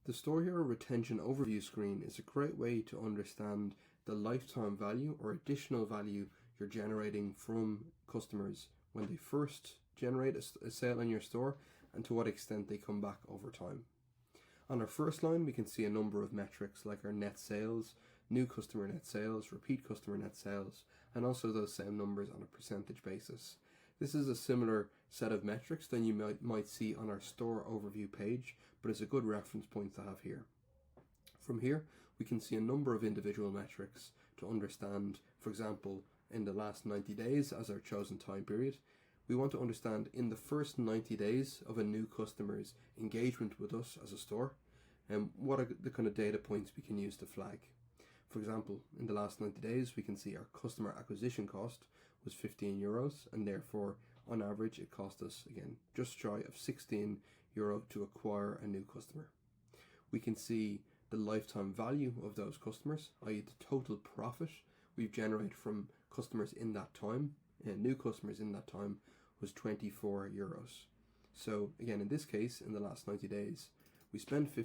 The StoreHero Retention Overview screen is a great way to understand the lifetime value or additional value you're generating from customers when they first generate a sale in your store and to what extent they come back over time. On our first line, we can see a number of metrics like our net sales, new customer net sales, repeat customer net sales, and also those same numbers on a percentage basis. This is a similar set of metrics than you might see on our store overview page, but it's a good reference point to have here. From here, we can see a number of individual metrics to understand, for example, in the last 90 days as our chosen time period. We want to understand in the first 90 days of a new customer's engagement with us as a store, and what are the kind of data points we can use to flag. For example, in the last 90 days, we can see our customer acquisition cost was €15, and therefore, on average, it cost us, again, just shy of €16 to acquire a new customer. We can see the lifetime value of those customers, i.e. the total profit we've generated from customers in that time, and new customers in that time, was €24. So again, in this case, in the last 90 days, we spent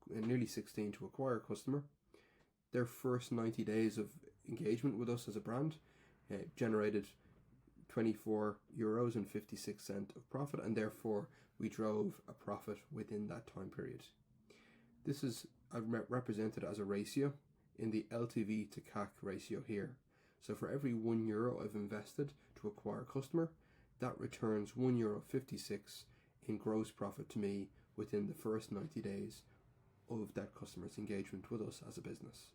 nearly 16 to acquire a customer. Their first 90 days of engagement with us as a brand generated €24.56 of profit, and therefore we drove a profit within that time period. This is represented as a ratio in the LTV to CAC ratio here. So for every €1 I've invested to acquire a customer, that returns €1.56 in gross profit to me within the first 90 days of that customer's engagement with us as a business.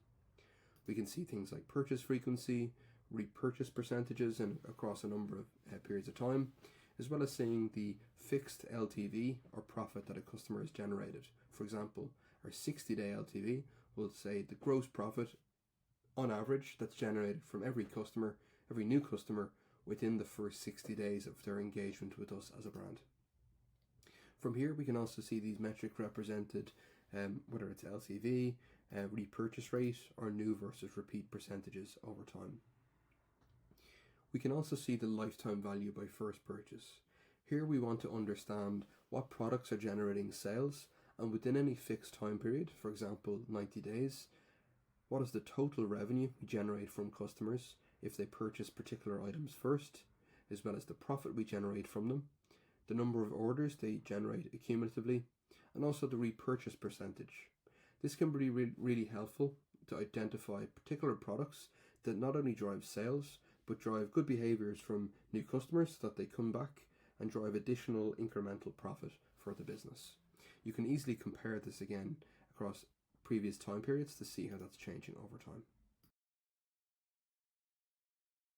We can see things like purchase frequency, repurchase percentages, and across a number of periods of time, as well as seeing the fixed LTV or profit that a customer has generated. For example, our 60-day LTV will say the gross profit on average that's generated from every new customer within the first 60 days of their engagement with us as a brand. From here, we can also see these metrics represented, whether it's LTV, repurchase rate, or new versus repeat percentages over time. We can also see the lifetime value by first purchase. Here we want to understand what products are generating sales, and within any fixed time period, for example 90 days, what is the total revenue we generate from customers if they purchase particular items first, as well as the profit we generate from them, the number of orders they generate accumulatively, and also the repurchase percentage. This can be really helpful to identify particular products that not only drive sales, but drive good behaviors from new customers so that they come back and drive additional incremental profit for the business. You can easily compare this again across previous time periods to see how that's changing over time.